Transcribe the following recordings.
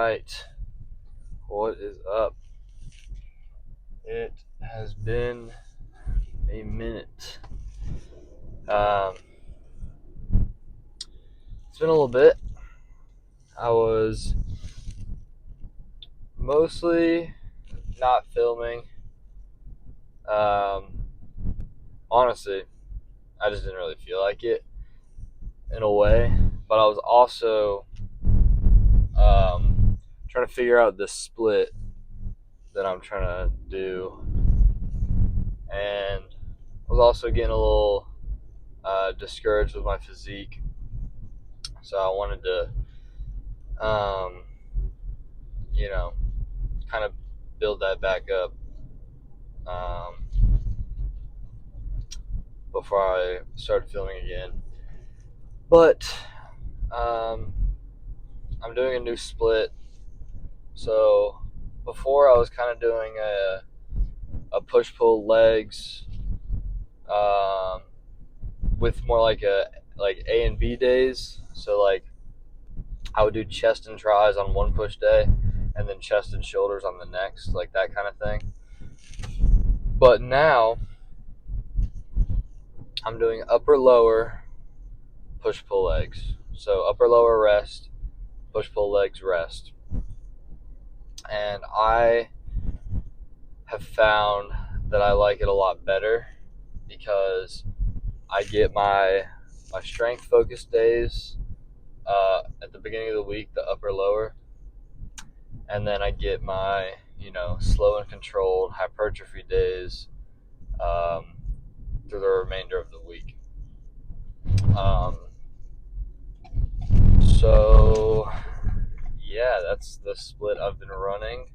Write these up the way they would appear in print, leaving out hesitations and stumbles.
Alright, what is up? It has been a minute. It's been a little bit. I was mostly not filming. Honestly, I just didn't really feel like it in a way, but I was also trying to figure out this split that I'm trying to do, and I was also getting a little discouraged with my physique, so I wanted to kind of build that back up before I started filming again. But I'm doing a new split. So before I was kind of doing a push-pull legs with more like A and B days. So like I would do chest and tris on one push day, and then chest and shoulders on the next, like that kind of thing. But now I'm doing upper lower push pull legs. So upper lower rest, push pull legs rest. And I have found that I like it a lot better because I get my strength focused days at the beginning of the week, the upper lower, and then I get my slow and controlled hypertrophy days through the remainder of the week. So yeah, that's the split I've been running.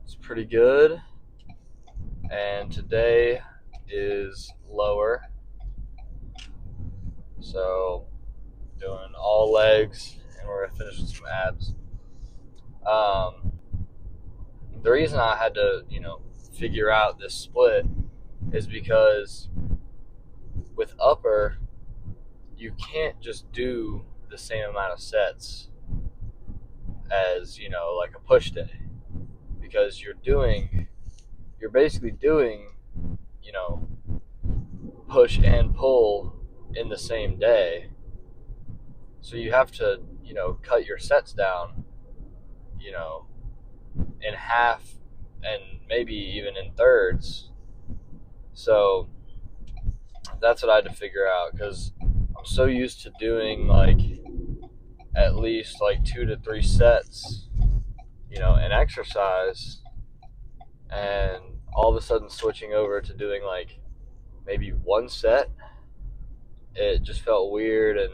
It's pretty good. And today is lower. So doing all legs, and we're gonna finish with some abs. The reason I had to, figure out this split is because with upper, you can't just do the same amount of sets as, like a push day, because you're basically doing, push and pull in the same day. So you have to, cut your sets down, in half and maybe even in thirds. So that's what I had to figure out, because I'm so used to doing like at least like 2 to 3 sets, an exercise, and all of a sudden switching over to doing like maybe one set, it just felt weird. And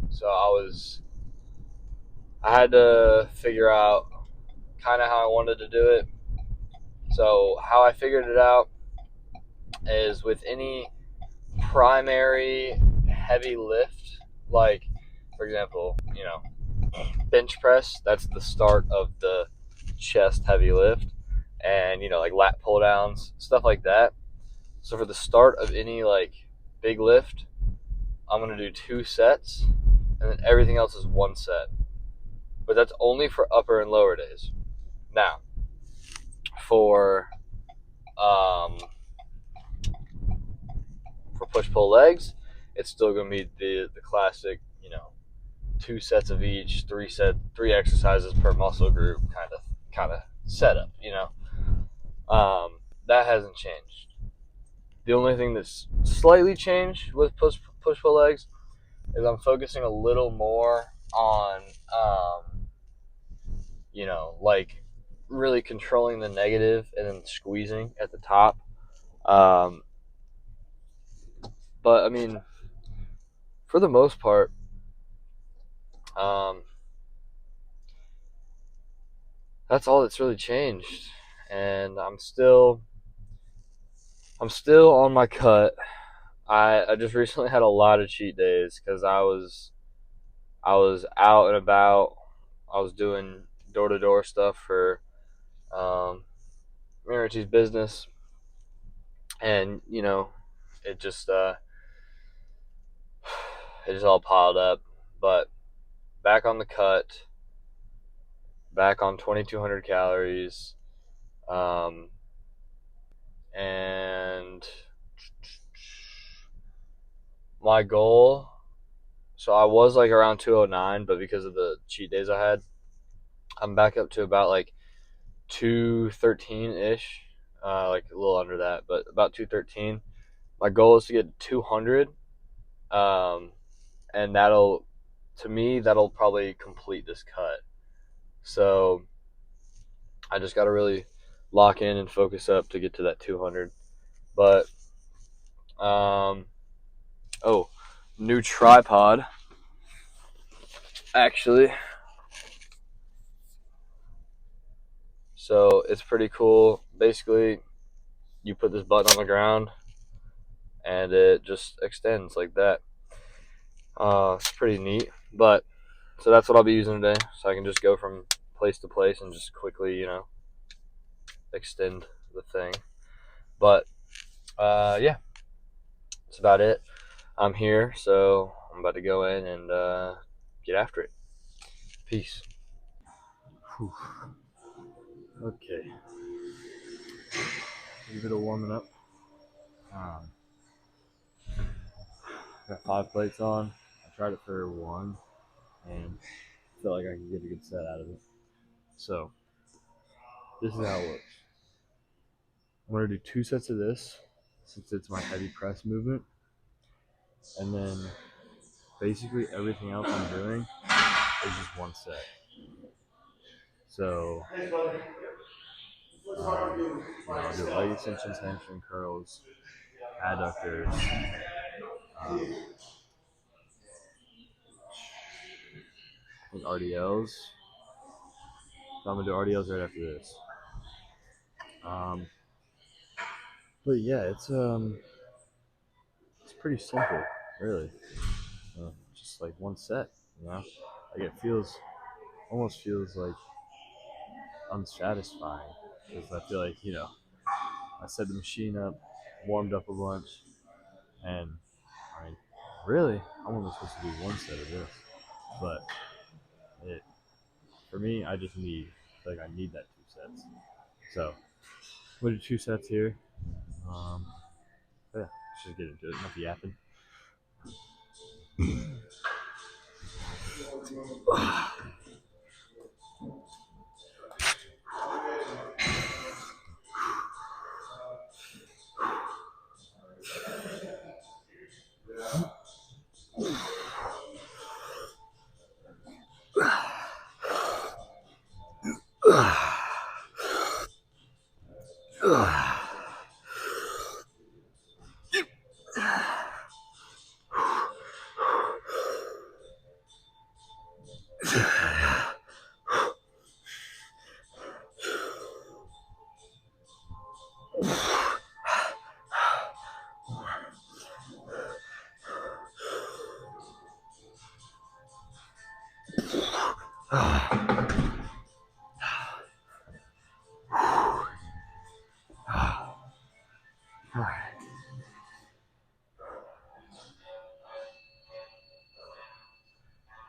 so I had to figure out kind of how I wanted to do it. So how I figured it out is with any primary heavy lift, like for example, bench press, that's the start of the chest heavy lift, and like lat pull downs, stuff like that. So for the start of any like big lift, I'm going to do 2 sets, and then everything else is 1 set. But that's only for upper and lower days. Now, for push-pull legs, it's still going to be the classic, 2 sets of each, 3 exercises per muscle group kind of setup, that hasn't changed. The only thing that's slightly changed with push-pull legs is I'm focusing a little more on, like really controlling the negative and then squeezing at the top. But I mean, for the most part, that's all that's really changed. And I'm still on my cut. I just recently had a lot of cheat days because I was out and about. I was doing door-to-door stuff for Richie's business, and it just all piled up. But back on the cut, back on 2,200 calories, and my goal. So I was like around 209, but because of the cheat days I had, I'm back up to about like 213 ish, like a little under that, but about 213. My goal is to get 200, and that'll probably complete this cut. So I just got to really lock in and focus up to get to that 200. But new tripod actually. So it's pretty cool. Basically, you put this button on the ground and it just extends like that. It's pretty neat. But so that's what I'll be using today. So I can just go from place to place and just quickly, extend the thing. But yeah, that's about it. I'm here, so I'm about to go in and get after it. Peace. Whew. Okay. A bit of warming up. Got 5 plates on. I tried it for 1 and felt like I could get a good set out of it. So this is how it works. I'm gonna do 2 sets of this since it's my heavy press movement, and then basically everything else I'm doing is just 1 set. So I'll do leg extensions, hamstring curls, adductors, and RDLs. So I'm gonna do RDLs right after this. But yeah, it's pretty simple, really. Just like 1 set, Like it almost feels like unsatisfying because I feel like I set the machine up, warmed up a bunch, and I mean, really, I'm only supposed to do 1 set of this, but for me, I just I need that 2 sets. So I'm gonna do 2 sets here. Yeah, let's just get into it. Enough yapping.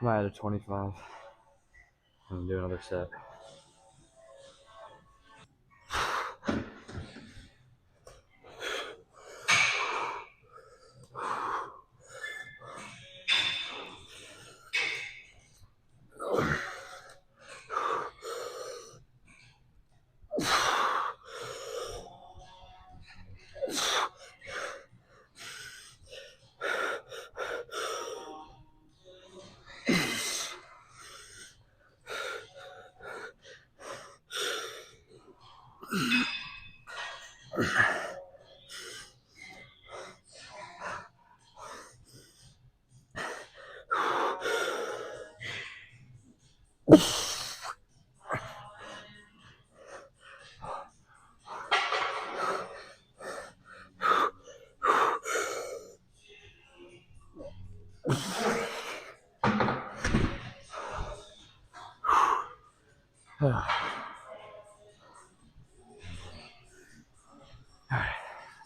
I'm at a 25. I'm gonna do another set.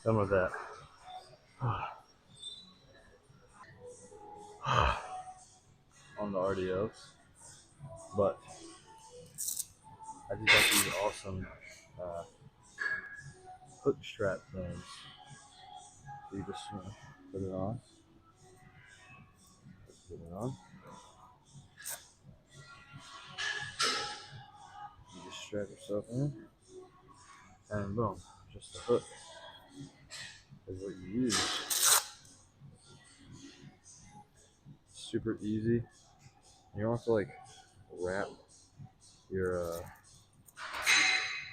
Done with that. the RDOs, but I just got these awesome hook strap things. So you just put it on. Put it on. You just strap yourself in, and boom, just the hook is what you use. Super easy. You don't have to like wrap your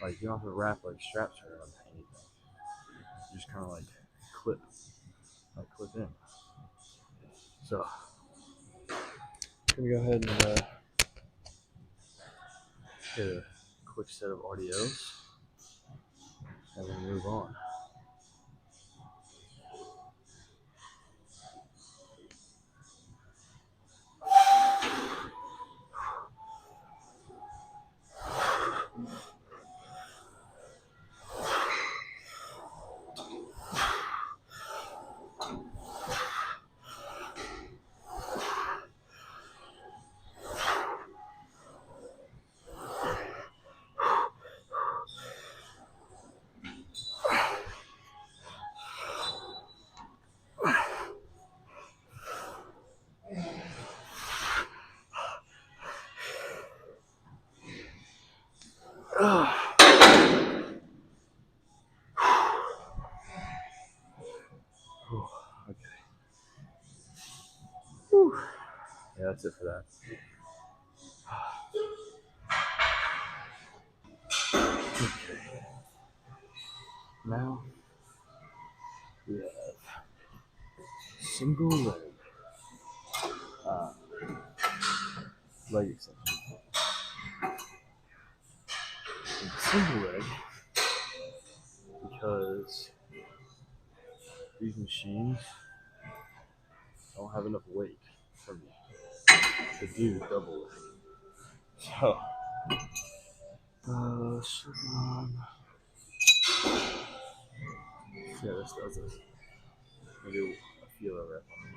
you don't have to wrap like straps around anything. You just kind of like clip in. So I'm gonna go ahead and get a quick set of RDOs and then move on. Okay. Whew. Yeah, that's it for that. Okay. Now we have single leg extension. Single leg because these machines don't have enough weight for me to do double leg. So, yeah, this does this. I do a feeler rep on it.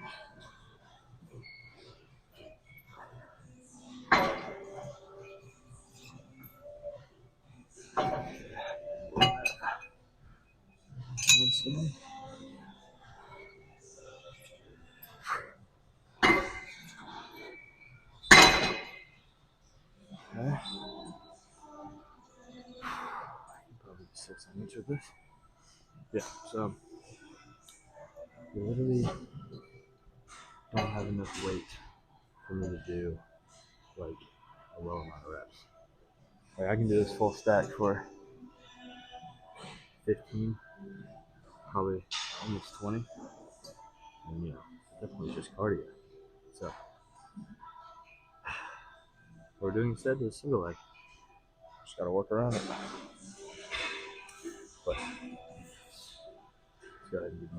Okay. Probably 6 on each of this. Yeah, so you literally don't have enough weight for me to do like a low amount of reps. Like I can do this full stack for 15, probably almost 20, and definitely just cardio. So what we're doing instead is single leg. Just gotta work around it. But let's go ahead and do that.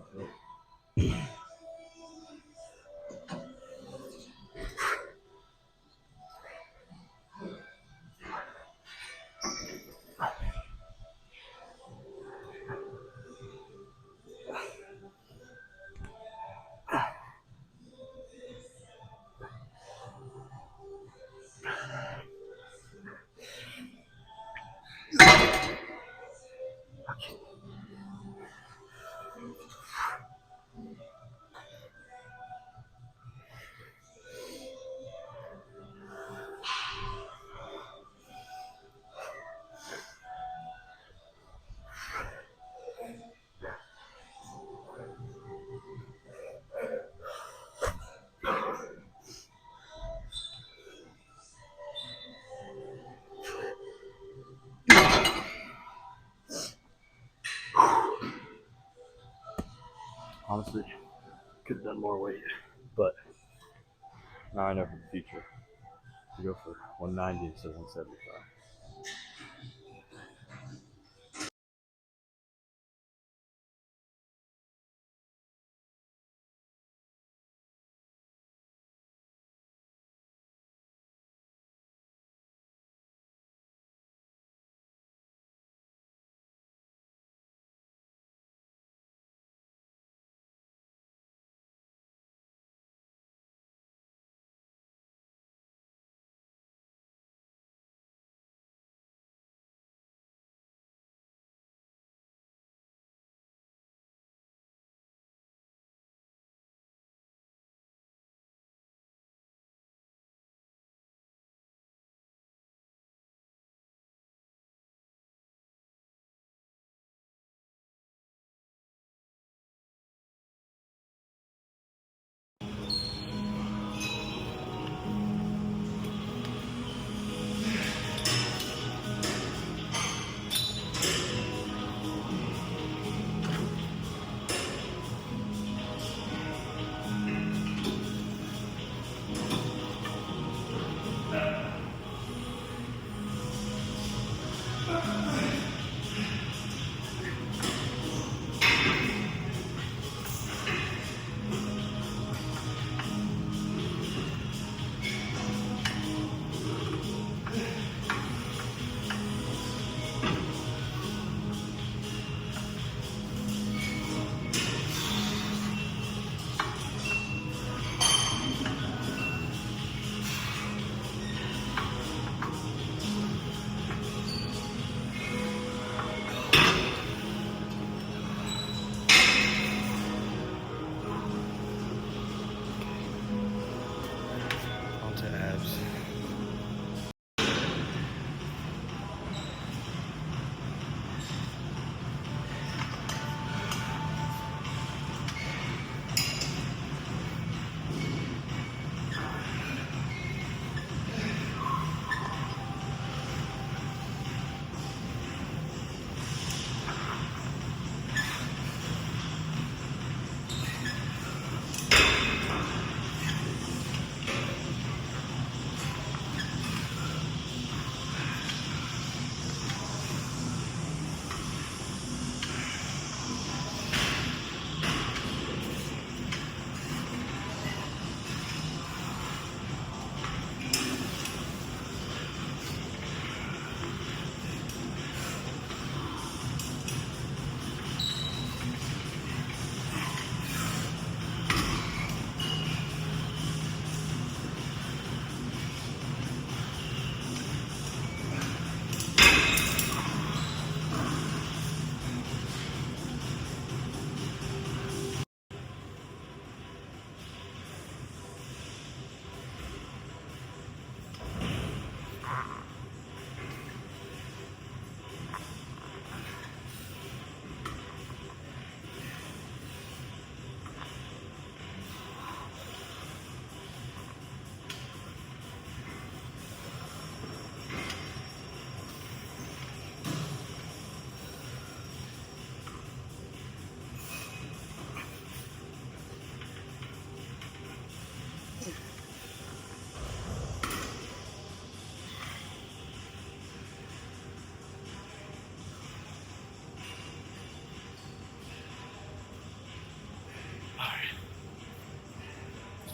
Honestly, could have done more weight, but now I know for the future to go for 190 instead of 175.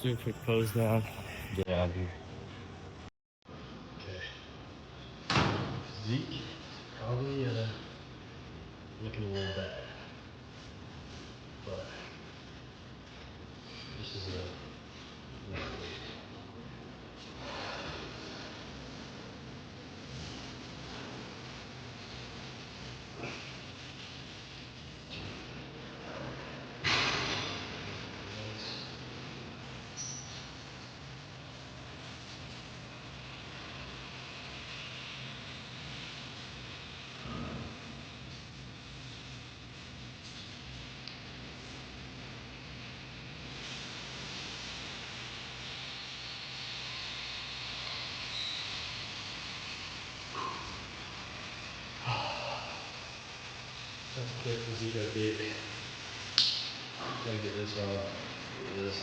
do a quick pose down. Get out of here. Okay. Zeke, probably looking a little bad. But this is a nice weight. That's a quick physique update. Gotta get this off. Get this.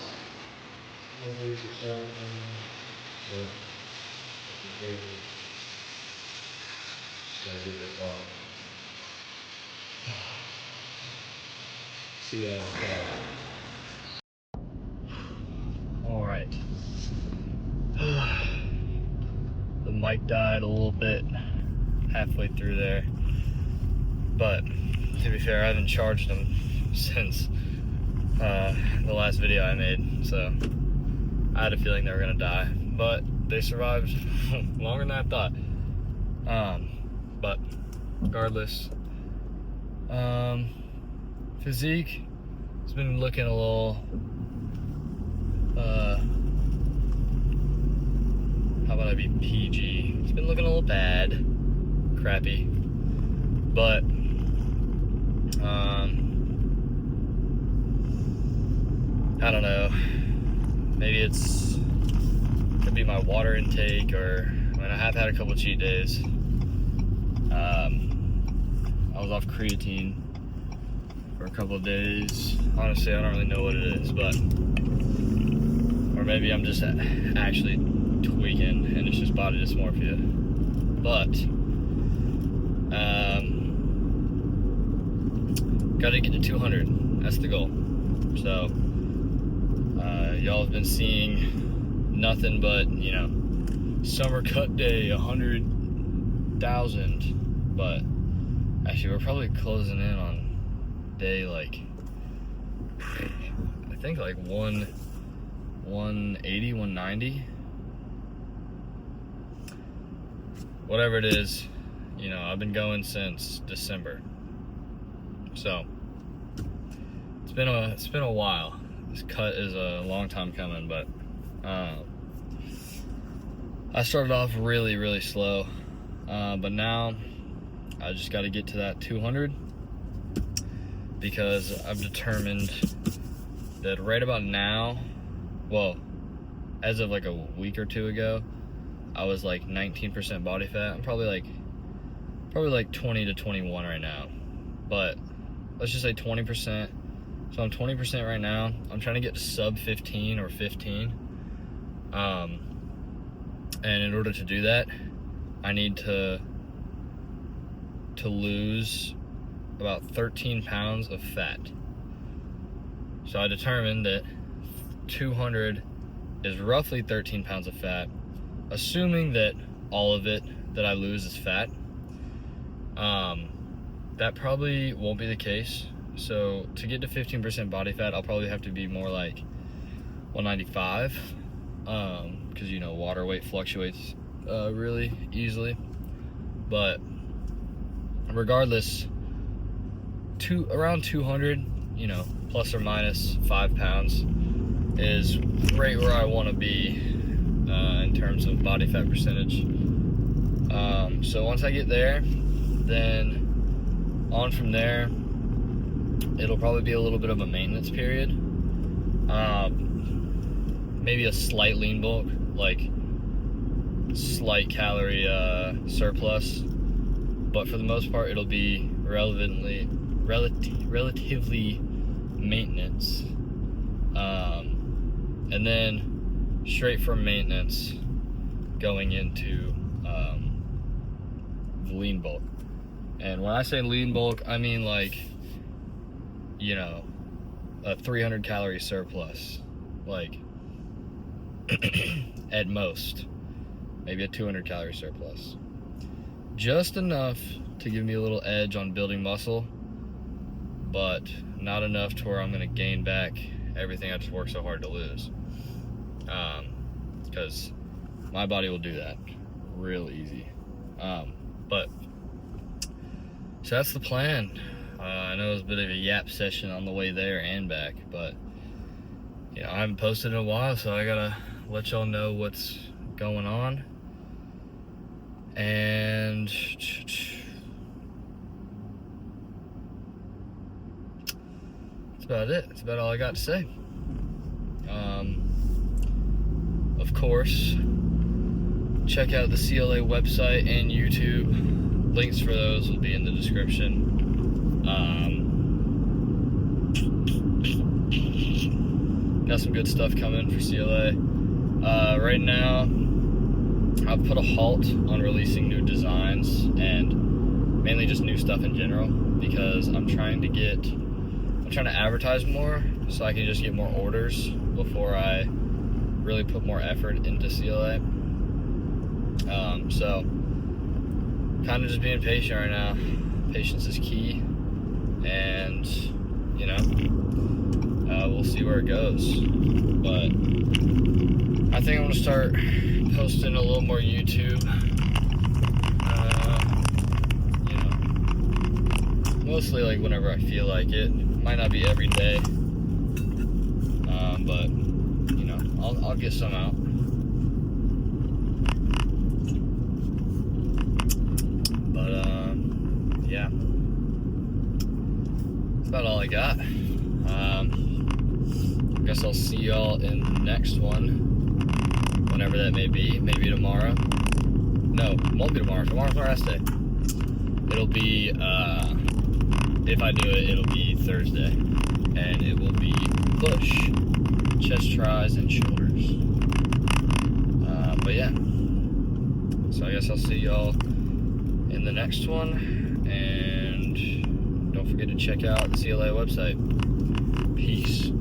Hopefully it's starting. But just gotta get this off. See that in the car. Alright. The mic died a little bit halfway through there. But to be fair, I haven't charged them since the last video I made, so I had a feeling they were gonna die, but they survived longer than I thought. But regardless, physique has been looking a little how about I be PG? It's been looking a little bad, crappy, but I don't know, maybe could be my water intake, or I mean, I have had a couple cheat days. I was off creatine for a couple of days. Honestly, I don't really know what it is, but or maybe I'm just actually tweaking and it's just body dysmorphia. But gotta get to 200. That's the goal. So y'all have been seeing nothing but, you know, summer cut day 100,000, but actually we're probably closing in on day like I think like 180, 190, whatever it is. You know, I've been going since December, so it's been a while. This cut is a long time coming, but I started off really slow, but now I just got to get to that 200, because I've determined that right about now, well, as of like a week or two ago, I was like 19% body fat. I'm probably like 20 to 21 right now, but let's just say 20%. So I'm 20% right now. I'm trying to get to sub 15 or 15. And in order to do that, I need to lose about 13 pounds of fat. So I determined that 200 is roughly 13 pounds of fat, assuming that all of it that I lose is fat. That probably won't be the case. So to get to 15% body fat, I'll probably have to be more like 195, because you know, water weight fluctuates really easily. But regardless, around 200, you know, plus or minus 5 pounds is right where I want to be in terms of body fat percentage. So once I get there, then on from there, it'll probably be a little bit of a maintenance period. Maybe a slight lean bulk, like slight calorie surplus, but for the most part, it'll be relatively maintenance. And then straight from maintenance, going into the lean bulk. And when I say lean bulk, I mean like, you know, a 300 calorie surplus. Like, at most, maybe a 200 calorie surplus. Just enough to give me a little edge on building muscle, but not enough to where I'm gonna gain back everything I just worked so hard to lose. Because my body will do that real easy. But so that's the plan. I know it was a bit of a yap session on the way there and back, but you know, I haven't posted in a while, so I gotta let y'all know what's going on. And that's about it. That's about all I got to say. Of course, check out the CLA website and YouTube. Links for those will be in the description. Got some good stuff coming for CLA. Right now, I've put a halt on releasing new designs and mainly just new stuff in general, because I'm trying to advertise more so I can just get more orders before I really put more effort into CLA. So kind of just being patient right now. Patience is key, and you know, we'll see where it goes. But I think I'm gonna start posting a little more YouTube. You know, mostly like whenever I feel like it. Might not be every day, but you know, I'll get some out. But yeah, that's about all I got. I guess I'll see y'all in the next one, whenever that may be. Maybe tomorrow. No, it won't be tomorrow. Tomorrow's my rest day. It'll be, if I do it, it'll be Thursday. And it will be push, chest, tries, and shoulders. But yeah. So I guess I'll see y'all in the next one. And don't forget to check out the CLA website. Peace.